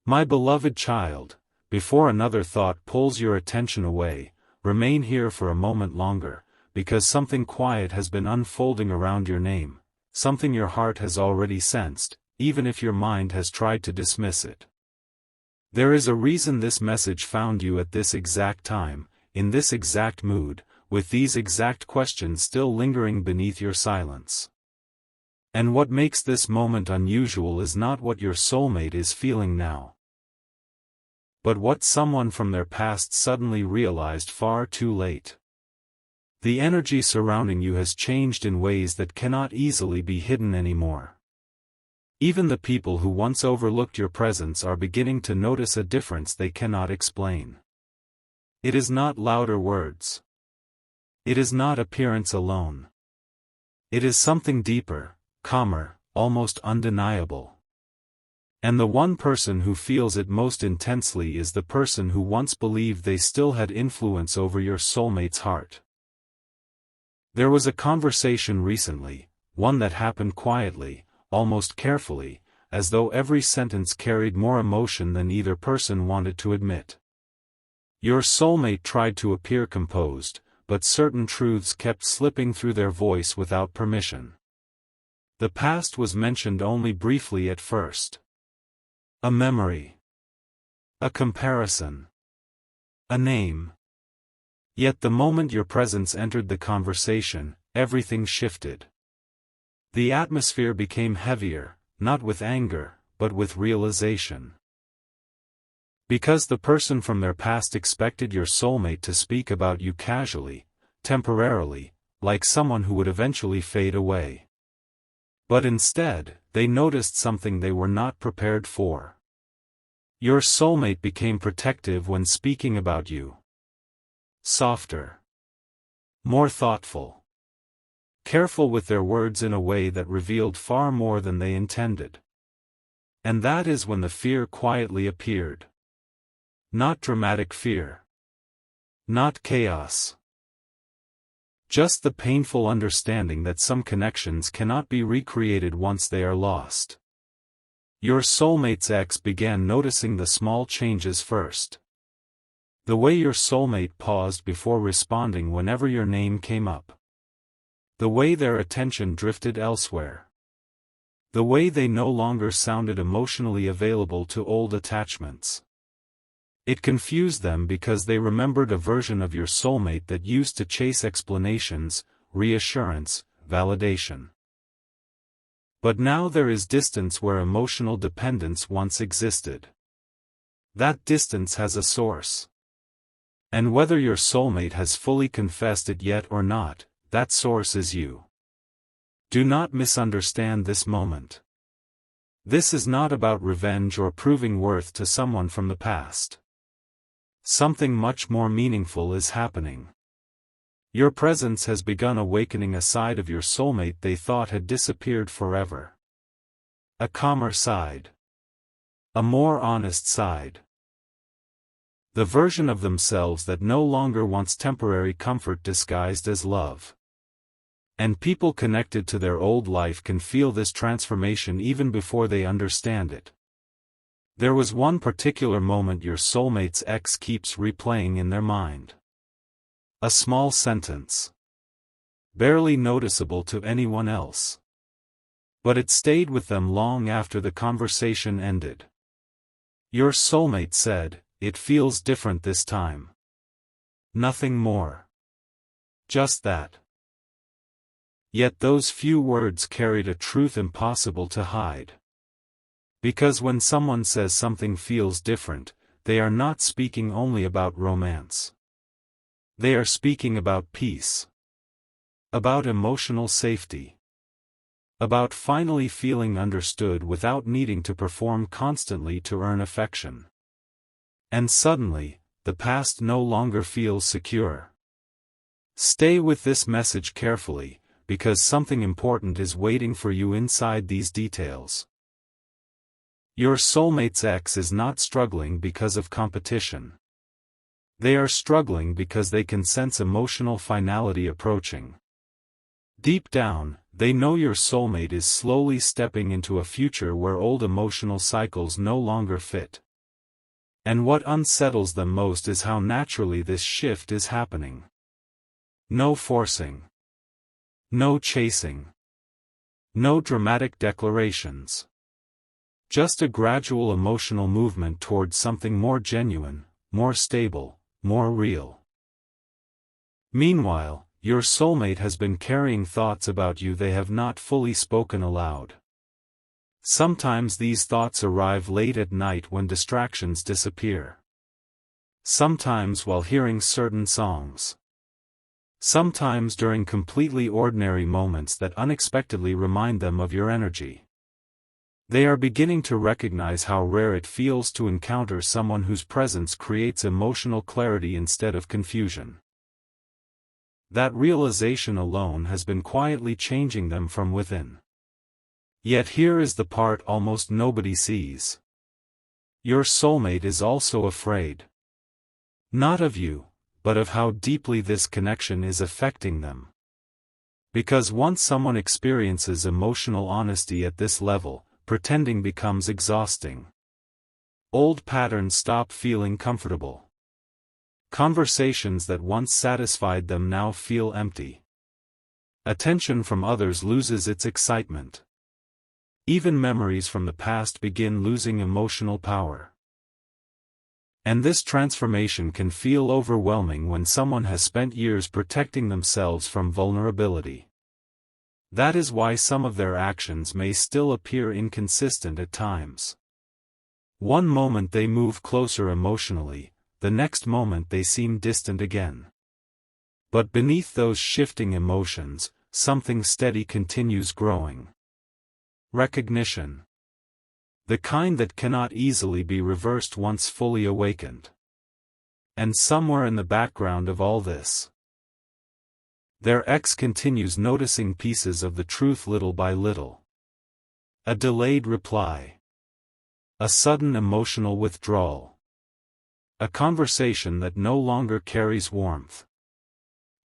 My beloved child, before another thought pulls your attention away, remain here for a moment longer, because something quiet has been unfolding around your name, something your heart has already sensed, even if your mind has tried to dismiss it. There is a reason this message found you at this exact time, in this exact mood, with these exact questions still lingering beneath your silence. And what makes this moment unusual is not what your soulmate is feeling now, but what someone from their past suddenly realized far too late. The energy surrounding you has changed in ways that cannot easily be hidden anymore. Even the people who once overlooked your presence are beginning to notice a difference they cannot explain. It is not louder words. It is not appearance alone. It is something deeper, calmer, almost undeniable. And the one person who feels it most intensely is the person who once believed they still had influence over your soulmate's heart. There was a conversation recently, one that happened quietly, almost carefully, as though every sentence carried more emotion than either person wanted to admit. Your soulmate tried to appear composed, but certain truths kept slipping through their voice without permission. The past was mentioned only briefly at first. A memory. A comparison. A name. Yet the moment your presence entered the conversation, everything shifted. The atmosphere became heavier, not with anger, but with realization. Because the person from their past expected your soulmate to speak about you casually, temporarily, like someone who would eventually fade away. But instead, they noticed something they were not prepared for. Your soulmate became protective when speaking about you. Softer. More thoughtful. Careful with their words in a way that revealed far more than they intended. And that is when the fear quietly appeared. Not dramatic fear. Not chaos. Just the painful understanding that some connections cannot be recreated once they are lost. Your soulmate's ex began noticing the small changes first. The way your soulmate paused before responding whenever your name came up. The way their attention drifted elsewhere. The way they no longer sounded emotionally available to old attachments. It confused them because they remembered a version of your soulmate that used to chase explanations, reassurance, validation. But now there is distance where emotional dependence once existed. That distance has a source. And whether your soulmate has fully confessed it yet or not, that source is you. Do not misunderstand this moment. This is not about revenge or proving worth to someone from the past. Something much more meaningful is happening. Your presence has begun awakening a side of your soulmate they thought had disappeared forever. A calmer side. A more honest side. The version of themselves that no longer wants temporary comfort disguised as love. And people connected to their old life can feel this transformation even before they understand it. There was one particular moment your soulmate's ex keeps replaying in their mind. A small sentence. Barely noticeable to anyone else. But it stayed with them long after the conversation ended. Your soulmate said, "It feels different this time." Nothing more. Just that. Yet those few words carried a truth impossible to hide. Because when someone says something feels different, they are not speaking only about romance. They are speaking about peace. About emotional safety. About finally feeling understood without needing to perform constantly to earn affection. And suddenly, the past no longer feels secure. Stay with this message carefully, because something important is waiting for you inside these details. Your soulmate's ex is not struggling because of competition. They are struggling because they can sense emotional finality approaching. Deep down, they know your soulmate is slowly stepping into a future where old emotional cycles no longer fit. And what unsettles them most is how naturally this shift is happening. No forcing. No chasing. No dramatic declarations. Just a gradual emotional movement towards something more genuine, more stable, more real. Meanwhile, your soulmate has been carrying thoughts about you they have not fully spoken aloud. Sometimes these thoughts arrive late at night when distractions disappear. Sometimes while hearing certain songs. Sometimes during completely ordinary moments that unexpectedly remind them of your energy. They are beginning to recognize how rare it feels to encounter someone whose presence creates emotional clarity instead of confusion. That realization alone has been quietly changing them from within. Yet here is the part almost nobody sees. Your soulmate is also afraid. Not of you, but of how deeply this connection is affecting them. Because once someone experiences emotional honesty at this level, pretending becomes exhausting. Old patterns stop feeling comfortable. Conversations that once satisfied them now feel empty. Attention from others loses its excitement. Even memories from the past begin losing emotional power. And this transformation can feel overwhelming when someone has spent years protecting themselves from vulnerability. That is why some of their actions may still appear inconsistent at times. One moment they move closer emotionally, the next moment they seem distant again. But beneath those shifting emotions, something steady continues growing. Recognition. The kind that cannot easily be reversed once fully awakened. And somewhere in the background of all this, their ex continues noticing pieces of the truth little by little. A delayed reply. A sudden emotional withdrawal. A conversation that no longer carries warmth.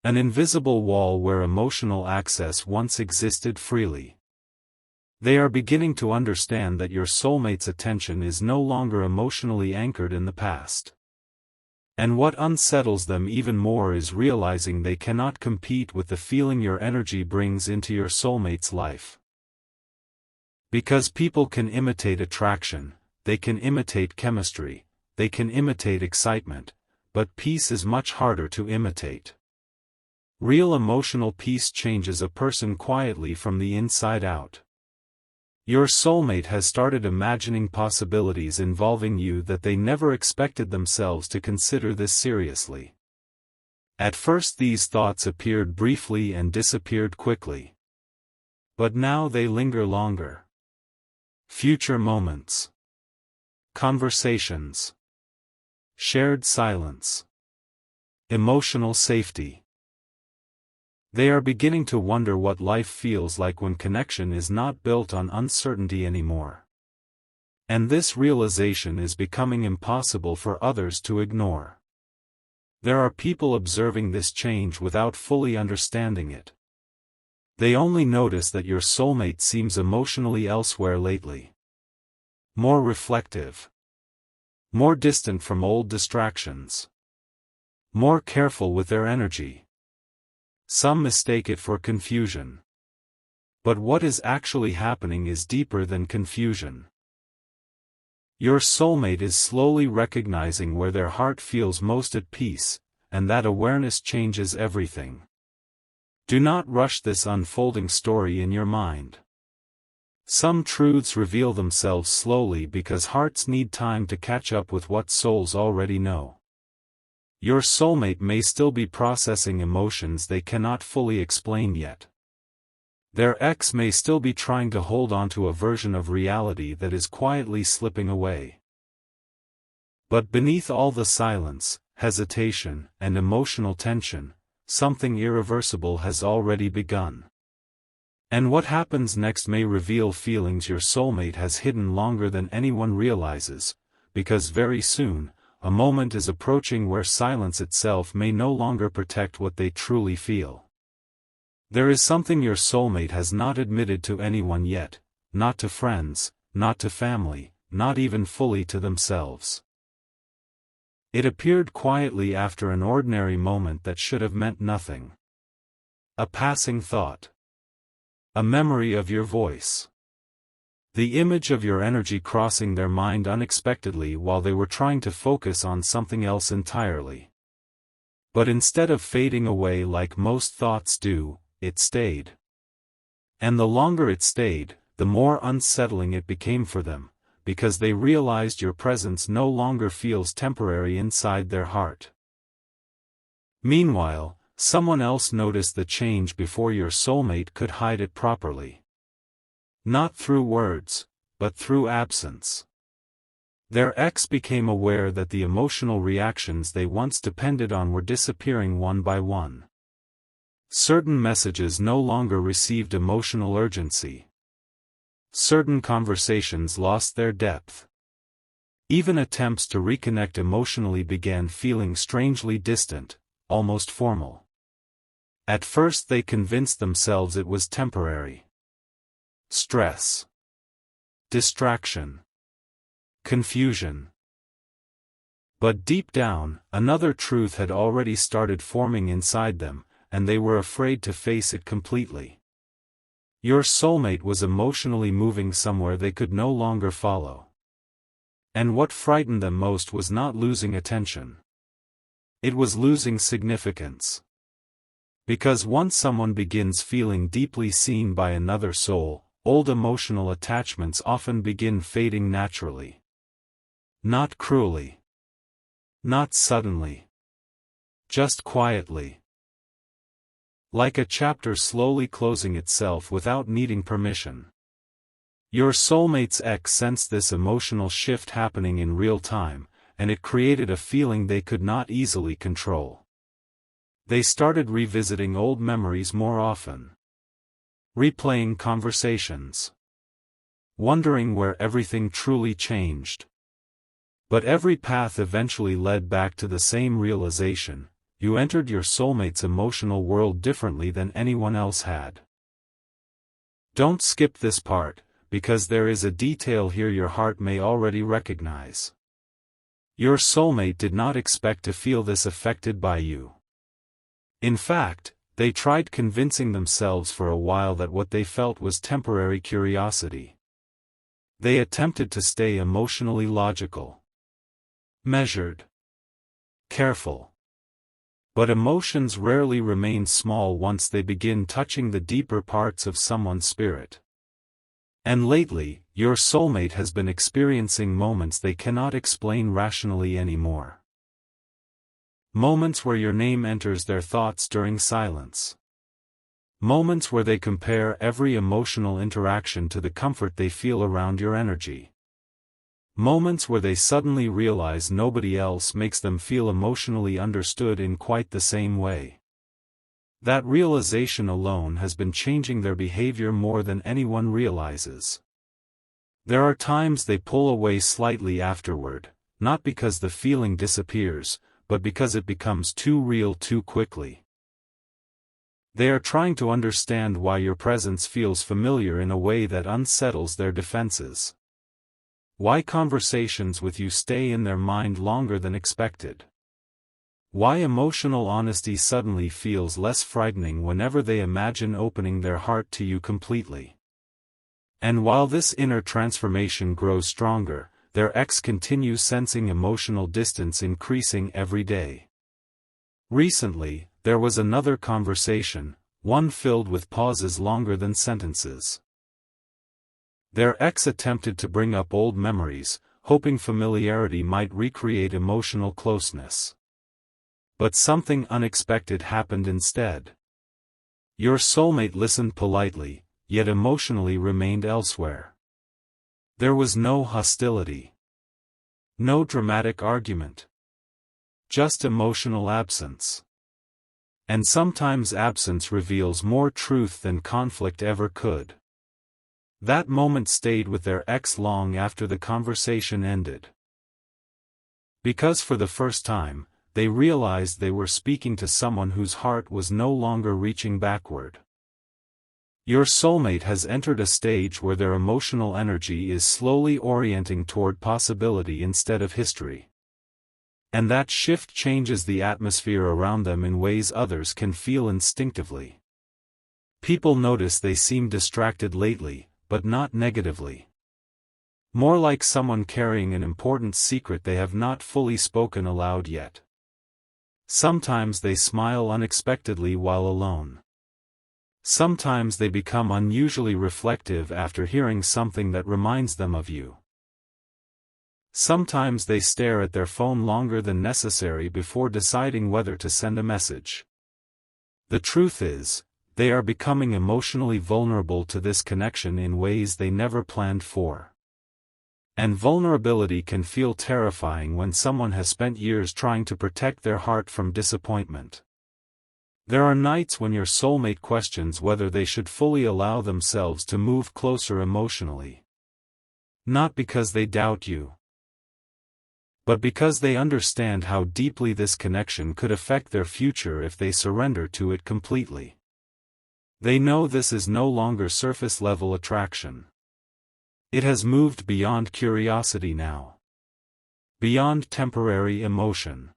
An invisible wall where emotional access once existed freely. They are beginning to understand that your soulmate's attention is no longer emotionally anchored in the past. And what unsettles them even more is realizing they cannot compete with the feeling your energy brings into your soulmate's life. Because people can imitate attraction, they can imitate chemistry, they can imitate excitement, but peace is much harder to imitate. Real emotional peace changes a person quietly from the inside out. Your soulmate has started imagining possibilities involving you that they never expected themselves to consider this seriously. At first these thoughts appeared briefly and disappeared quickly. But now they linger longer. Future moments. Conversations. Shared silence. Emotional safety. They are beginning to wonder what life feels like when connection is not built on uncertainty anymore. And this realization is becoming impossible for others to ignore. There are people observing this change without fully understanding it. They only notice that your soulmate seems emotionally elsewhere lately. More reflective. More distant from old distractions. More careful with their energy. Some mistake it for confusion. But what is actually happening is deeper than confusion. Your soulmate is slowly recognizing where their heart feels most at peace, and that awareness changes everything. Do not rush this unfolding story in your mind. Some truths reveal themselves slowly because hearts need time to catch up with what souls already know. Your soulmate may still be processing emotions they cannot fully explain yet. Their ex may still be trying to hold on to a version of reality that is quietly slipping away. But beneath all the silence, hesitation, and emotional tension, something irreversible has already begun. And what happens next may reveal feelings your soulmate has hidden longer than anyone realizes, because very soon, a moment is approaching where silence itself may no longer protect what they truly feel. There is something your soulmate has not admitted to anyone yet, not to friends, not to family, not even fully to themselves. It appeared quietly after an ordinary moment that should have meant nothing. A passing thought. A memory of your voice. The image of your energy crossing their mind unexpectedly while they were trying to focus on something else entirely. But instead of fading away like most thoughts do, it stayed. And the longer it stayed, the more unsettling it became for them, because they realized your presence no longer feels temporary inside their heart. Meanwhile, someone else noticed the change before your soulmate could hide it properly. Not through words, but through absence. Their ex became aware that the emotional reactions they once depended on were disappearing one by one. Certain messages no longer received emotional urgency. Certain conversations lost their depth. Even attempts to reconnect emotionally began feeling strangely distant, almost formal. At first they convinced themselves it was temporary. Stress. Distraction. Confusion. But deep down, another truth had already started forming inside them, and they were afraid to face it completely. Your soulmate was emotionally moving somewhere they could no longer follow. And what frightened them most was not losing attention. It was losing significance. Because once someone begins feeling deeply seen by another soul, old emotional attachments often begin fading naturally. Not cruelly. Not suddenly. Just quietly. Like a chapter slowly closing itself without needing permission. Your soulmate's ex sensed this emotional shift happening in real time, and it created a feeling they could not easily control. They started revisiting old memories more often. Replaying conversations. Wondering where everything truly changed. But every path eventually led back to the same realization: you entered your soulmate's emotional world differently than anyone else had. Don't skip this part, because there is a detail here your heart may already recognize. Your soulmate did not expect to feel this affected by you. In fact, they tried convincing themselves for a while that what they felt was temporary curiosity. They attempted to stay emotionally logical. Measured. Careful. But emotions rarely remain small once they begin touching the deeper parts of someone's spirit. And lately, your soulmate has been experiencing moments they cannot explain rationally anymore. Moments where your name enters their thoughts during silence. Moments where they compare every emotional interaction to the comfort they feel around your energy. Moments where they suddenly realize nobody else makes them feel emotionally understood in quite the same way. That realization alone has been changing their behavior more than anyone realizes. There are times they pull away slightly afterward, not because the feeling disappears, but because it becomes too real too quickly. They are trying to understand why your presence feels familiar in a way that unsettles their defenses. Why conversations with you stay in their mind longer than expected. Why emotional honesty suddenly feels less frightening whenever they imagine opening their heart to you completely. And while this inner transformation grows stronger, their ex continues sensing emotional distance increasing every day. Recently, there was another conversation, one filled with pauses longer than sentences. Their ex attempted to bring up old memories, hoping familiarity might recreate emotional closeness. But something unexpected happened instead. Your soulmate listened politely, yet emotionally remained elsewhere. There was no hostility. No dramatic argument. Just emotional absence. And sometimes absence reveals more truth than conflict ever could. That moment stayed with their ex long after the conversation ended. Because for the first time, they realized they were speaking to someone whose heart was no longer reaching backward. Your soulmate has entered a stage where their emotional energy is slowly orienting toward possibility instead of history. And that shift changes the atmosphere around them in ways others can feel instinctively. People notice they seem distracted lately, but not negatively. More like someone carrying an important secret they have not fully spoken aloud yet. Sometimes they smile unexpectedly while alone. Sometimes they become unusually reflective after hearing something that reminds them of you. Sometimes they stare at their phone longer than necessary before deciding whether to send a message. The truth is, they are becoming emotionally vulnerable to this connection in ways they never planned for. And vulnerability can feel terrifying when someone has spent years trying to protect their heart from disappointment. There are nights when your soulmate questions whether they should fully allow themselves to move closer emotionally. Not because they doubt you, but because they understand how deeply this connection could affect their future if they surrender to it completely. They know this is no longer surface-level attraction. It has moved beyond curiosity now. Beyond temporary emotion.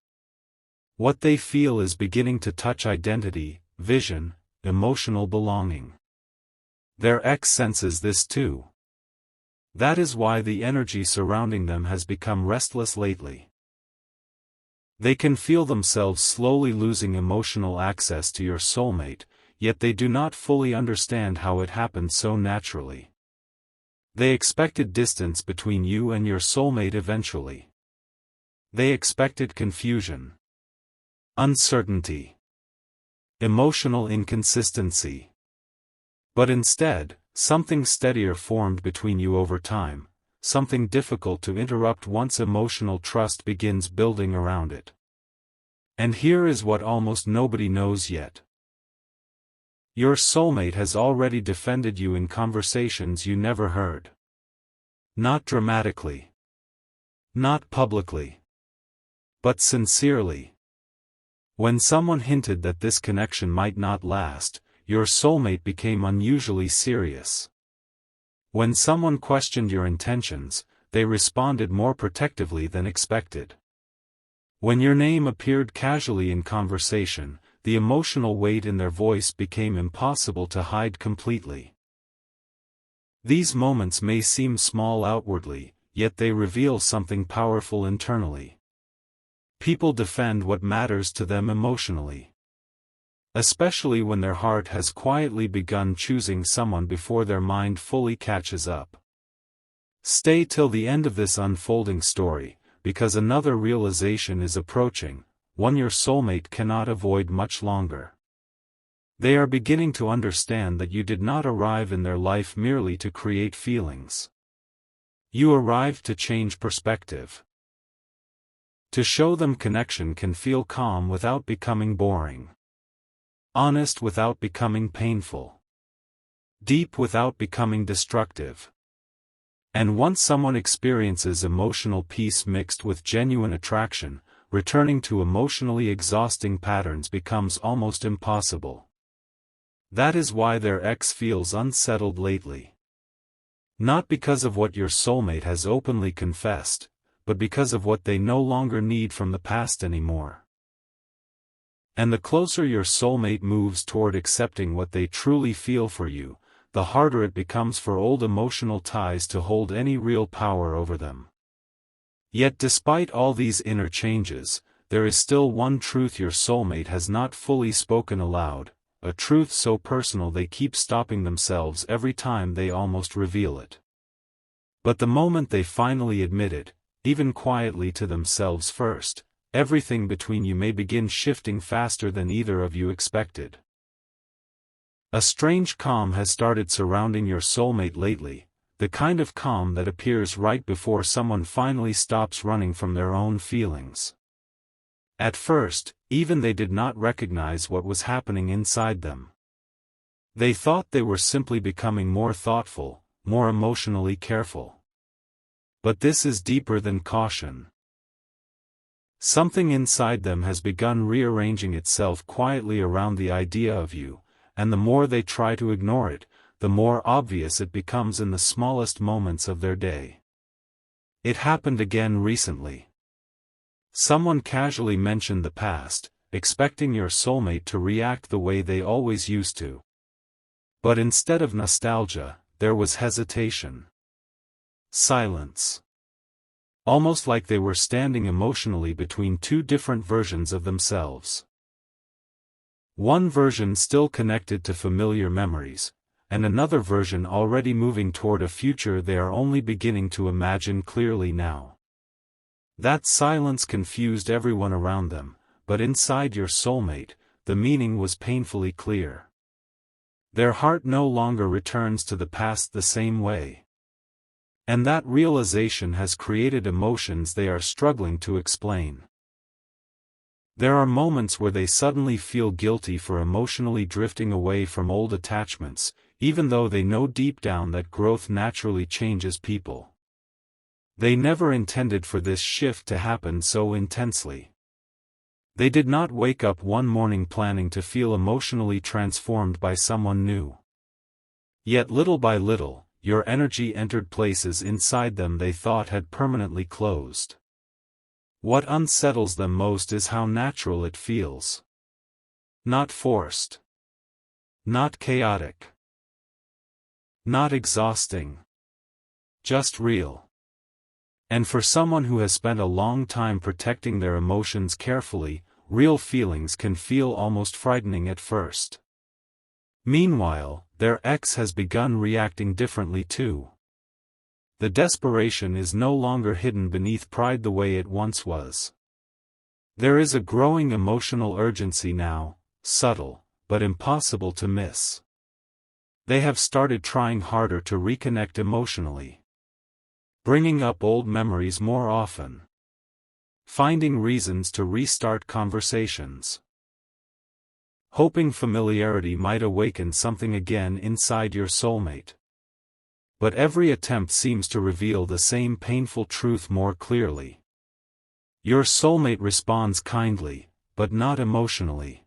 What they feel is beginning to touch identity, vision, emotional belonging. Their ex senses this too. That is why the energy surrounding them has become restless lately. They can feel themselves slowly losing emotional access to your soulmate, yet they do not fully understand how it happened so naturally. They expected distance between you and your soulmate eventually. They expected confusion, uncertainty, emotional inconsistency. But instead, something steadier formed between you over time, something difficult to interrupt once emotional trust begins building around it. And here is what almost nobody knows yet. Your soulmate has already defended you in conversations you never heard. Not dramatically. Not publicly. But sincerely. When someone hinted that this connection might not last, your soulmate became unusually serious. When someone questioned your intentions, they responded more protectively than expected. When your name appeared casually in conversation, the emotional weight in their voice became impossible to hide completely. These moments may seem small outwardly, yet they reveal something powerful internally. People defend what matters to them emotionally. Especially when their heart has quietly begun choosing someone before their mind fully catches up. Stay till the end of this unfolding story, because another realization is approaching, one your soulmate cannot avoid much longer. They are beginning to understand that you did not arrive in their life merely to create feelings. You arrived to change perspective. To show them connection can feel calm without becoming boring. Honest without becoming painful. Deep without becoming destructive. And once someone experiences emotional peace mixed with genuine attraction, returning to emotionally exhausting patterns becomes almost impossible. That is why their ex feels unsettled lately. Not because of what your soulmate has openly confessed, but because of what they no longer need from the past anymore. And the closer your soulmate moves toward accepting what they truly feel for you, the harder it becomes for old emotional ties to hold any real power over them. Yet despite all these inner changes, there is still one truth your soulmate has not fully spoken aloud, a truth so personal they keep stopping themselves every time they almost reveal it. But the moment they finally admit it, even quietly to themselves first, everything between you may begin shifting faster than either of you expected. A strange calm has started surrounding your soulmate lately, the kind of calm that appears right before someone finally stops running from their own feelings. At first, even they did not recognize what was happening inside them. They thought they were simply becoming more thoughtful, more emotionally careful. But this is deeper than caution. Something inside them has begun rearranging itself quietly around the idea of you, and the more they try to ignore it, the more obvious it becomes in the smallest moments of their day. It happened again recently. Someone casually mentioned the past, expecting your soulmate to react the way they always used to. But instead of nostalgia, there was hesitation. Silence. Almost like they were standing emotionally between two different versions of themselves. One version still connected to familiar memories, and another version already moving toward a future they are only beginning to imagine clearly now. That silence confused everyone around them, but inside your soulmate, the meaning was painfully clear. Their heart no longer returns to the past the same way. And that realization has created emotions they are struggling to explain. There are moments where they suddenly feel guilty for emotionally drifting away from old attachments, even though they know deep down that growth naturally changes people. They never intended for this shift to happen so intensely. They did not wake up one morning planning to feel emotionally transformed by someone new. Yet little by little, your energy entered places inside them they thought had permanently closed. What unsettles them most is how natural it feels. Not forced. Not chaotic. Not exhausting. Just real. And for someone who has spent a long time protecting their emotions carefully, real feelings can feel almost frightening at first. Meanwhile, their ex has begun reacting differently too. The desperation is no longer hidden beneath pride the way it once was. There is a growing emotional urgency now, subtle, but impossible to miss. They have started trying harder to reconnect emotionally. Bringing up old memories more often. Finding reasons to restart conversations. Hoping familiarity might awaken something again inside your soulmate. But every attempt seems to reveal the same painful truth more clearly. Your soulmate responds kindly, but not emotionally.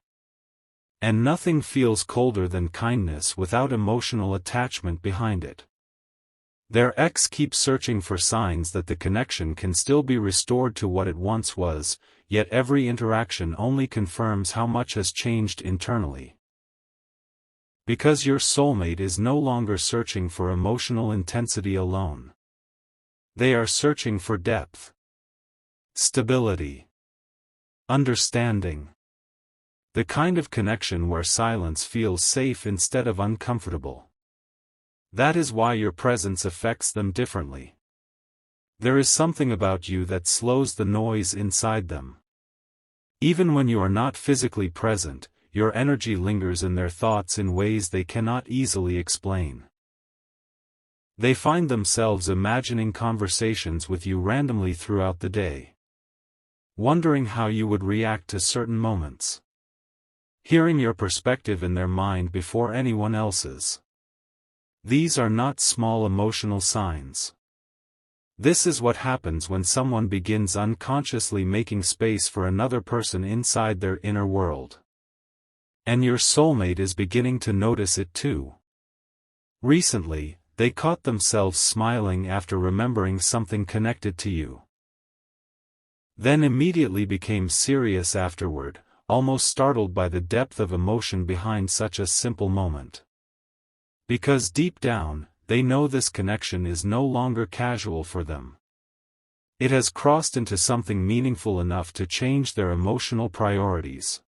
And nothing feels colder than kindness without emotional attachment behind it. Their ex keeps searching for signs that the connection can still be restored to what it once was, yet every interaction only confirms how much has changed internally. Because your soulmate is no longer searching for emotional intensity alone. They are searching for depth. Stability. Understanding. The kind of connection where silence feels safe instead of uncomfortable. That is why your presence affects them differently. There is something about you that slows the noise inside them. Even when you are not physically present, your energy lingers in their thoughts in ways they cannot easily explain. They find themselves imagining conversations with you randomly throughout the day. Wondering how you would react to certain moments. Hearing your perspective in their mind before anyone else's. These are not small emotional signs. This is what happens when someone begins unconsciously making space for another person inside their inner world. And your soulmate is beginning to notice it too. Recently, they caught themselves smiling after remembering something connected to you. Then immediately became serious afterward, almost startled by the depth of emotion behind such a simple moment. Because deep down, they know this connection is no longer casual for them. It has crossed into something meaningful enough to change their emotional priorities.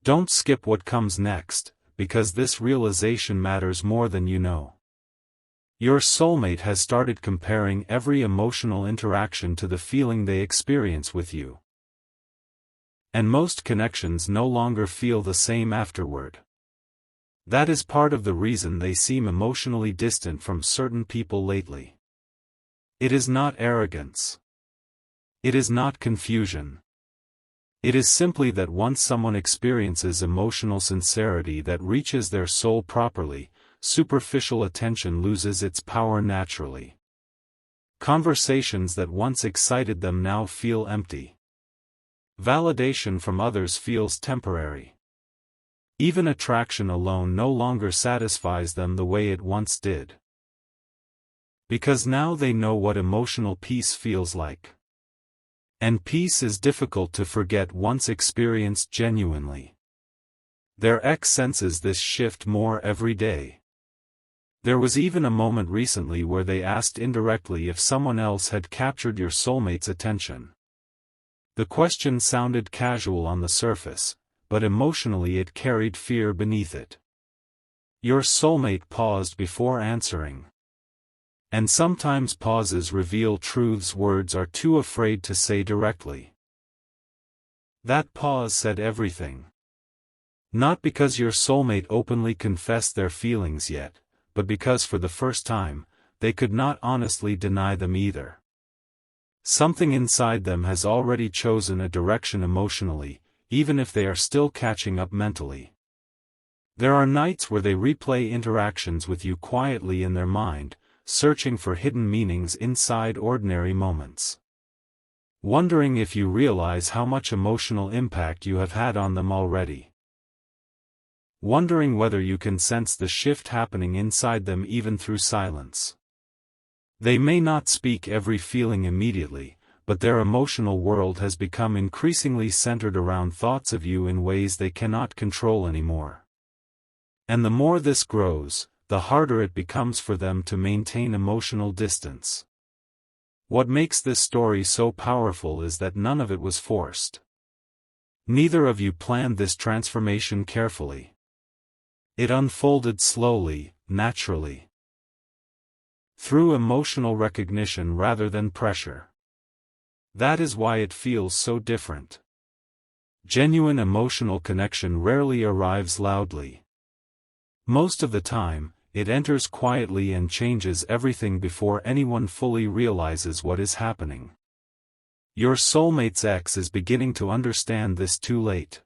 Don't skip what comes next, because this realization matters more than you know. Your soulmate has started comparing every emotional interaction to the feeling they experience with you. And most connections no longer feel the same afterward. That is part of the reason they seem emotionally distant from certain people lately. It is not arrogance. It is not confusion. It is simply that once someone experiences emotional sincerity that reaches their soul properly, superficial attention loses its power naturally. Conversations that once excited them now feel empty. Validation from others feels temporary. Even attraction alone no longer satisfies them the way it once did. Because now they know what emotional peace feels like. And peace is difficult to forget once experienced genuinely. Their ex senses this shift more every day. There was even a moment recently where they asked indirectly if someone else had captured your soulmate's attention. The question sounded casual on the surface, but emotionally it carried fear beneath it. Your soulmate paused before answering. And sometimes pauses reveal truths words are too afraid to say directly. That pause said everything. Not because your soulmate openly confessed their feelings yet, but because for the first time, they could not honestly deny them either. Something inside them has already chosen a direction emotionally, even if they are still catching up mentally. There are nights where they replay interactions with you quietly in their mind, searching for hidden meanings inside ordinary moments. Wondering if you realize how much emotional impact you have had on them already. Wondering whether you can sense the shift happening inside them even through silence. They may not speak every feeling immediately, but their emotional world has become increasingly centered around thoughts of you in ways they cannot control anymore. And the more this grows, the harder it becomes for them to maintain emotional distance. What makes this story so powerful is that none of it was forced. Neither of you planned this transformation carefully. It unfolded slowly, naturally. Through emotional recognition rather than pressure. That is why it feels so different. Genuine emotional connection rarely arrives loudly. Most of the time, it enters quietly and changes everything before anyone fully realizes what is happening. Your soulmate's ex is beginning to understand this too late.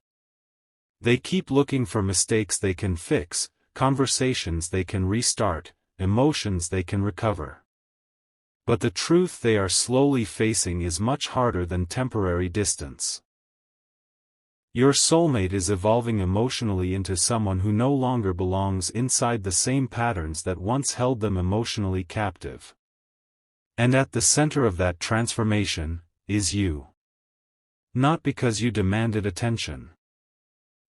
They keep looking for mistakes they can fix, conversations they can restart, emotions they can recover. But the truth they are slowly facing is much harder than temporary distance. Your soulmate is evolving emotionally into someone who no longer belongs inside the same patterns that once held them emotionally captive. And at the center of that transformation, is you. Not because you demanded attention.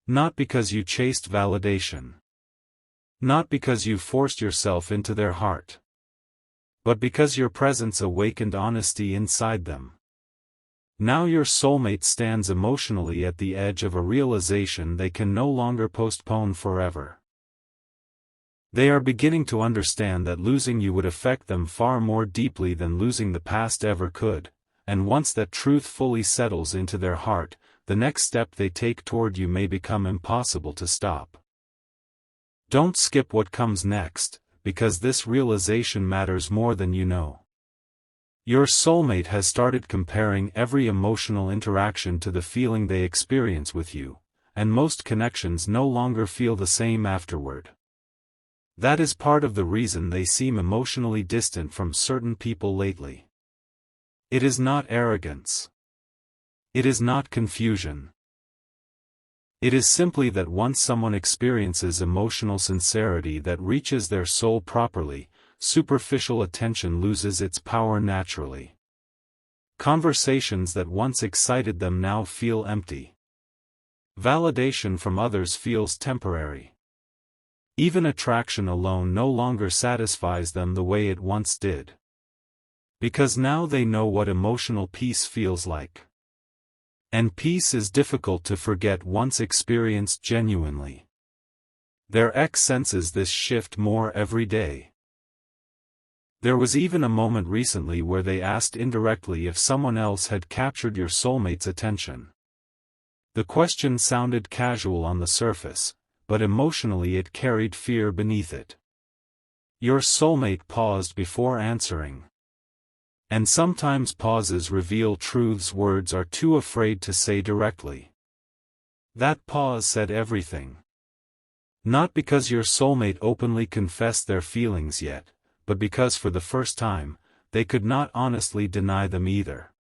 Not because you chased validation. Not because you forced yourself into their heart. But because your presence awakened honesty inside them. Now your soulmate stands emotionally at the edge of a realization they can no longer postpone forever. They are beginning to understand that losing you would affect them far more deeply than losing the past ever could, and once that truth fully settles into their heart, the next step they take toward you may become impossible to stop. Don't skip what comes next, because this realization matters more than you know. Your soulmate has started comparing every emotional interaction to the feeling they experience with you, and most connections no longer feel the same afterward. That is part of the reason they seem emotionally distant from certain people lately. It is not arrogance. It is not confusion. It is simply that once someone experiences emotional sincerity that reaches their soul properly, superficial attention loses its power naturally. Conversations that once excited them now feel empty. Validation from others feels temporary. Even attraction alone no longer satisfies them the way it once did. Because now they know what emotional peace feels like. And peace is difficult to forget once experienced genuinely. Their ex senses this shift more every day. There was even a moment recently where they asked indirectly if someone else had captured your soulmate's attention. The question sounded casual on the surface, but emotionally it carried fear beneath it. Your soulmate paused before answering. And sometimes pauses reveal truths words are too afraid to say directly. That pause said everything. Not because your soulmate openly confessed their feelings yet, but because for the first time, they could not honestly deny them either.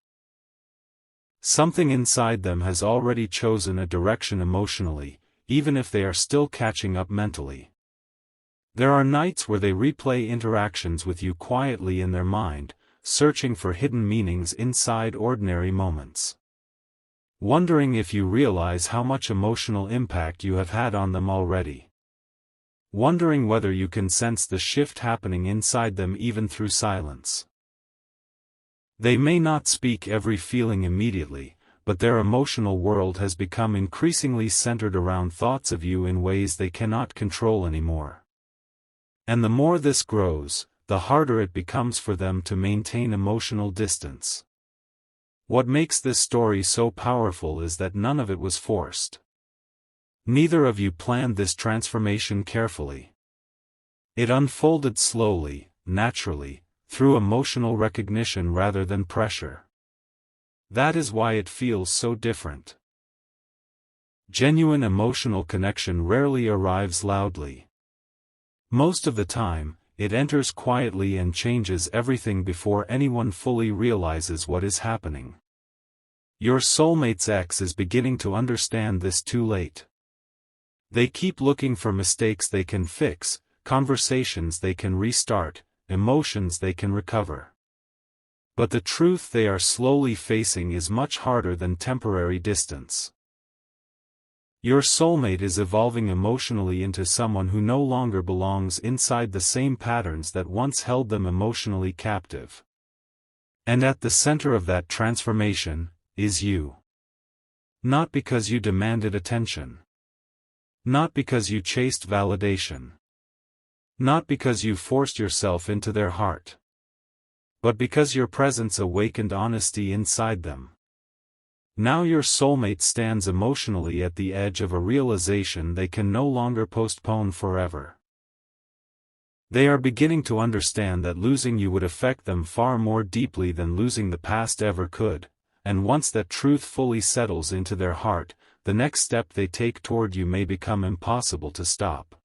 Something inside them has already chosen a direction emotionally, even if they are still catching up mentally. There are nights where they replay interactions with you quietly in their mind, searching for hidden meanings inside ordinary moments. Wondering if you realize how much emotional impact you have had on them already. Wondering whether you can sense the shift happening inside them even through silence. They may not speak every feeling immediately, but their emotional world has become increasingly centered around thoughts of you in ways they cannot control anymore. And the more this grows, the harder it becomes for them to maintain emotional distance. What makes this story so powerful is that none of it was forced. Neither of you planned this transformation carefully. It unfolded slowly, naturally, through emotional recognition rather than pressure. That is why it feels so different. Genuine emotional connection rarely arrives loudly. Most of the time, it enters quietly and changes everything before anyone fully realizes what is happening. Your soulmate's ex is beginning to understand this too late. They keep looking for mistakes they can fix, conversations they can restart, emotions they can recover. But the truth they are slowly facing is much harder than temporary distance. Your soulmate is evolving emotionally into someone who no longer belongs inside the same patterns that once held them emotionally captive. And at the center of that transformation is you. Not because you demanded attention. Not because you chased validation. Not because you forced yourself into their heart. But because your presence awakened honesty inside them. Now your soulmate stands emotionally at the edge of a realization they can no longer postpone forever. They are beginning to understand that losing you would affect them far more deeply than losing the past ever could, and once that truth fully settles into their heart, the next step they take toward you may become impossible to stop.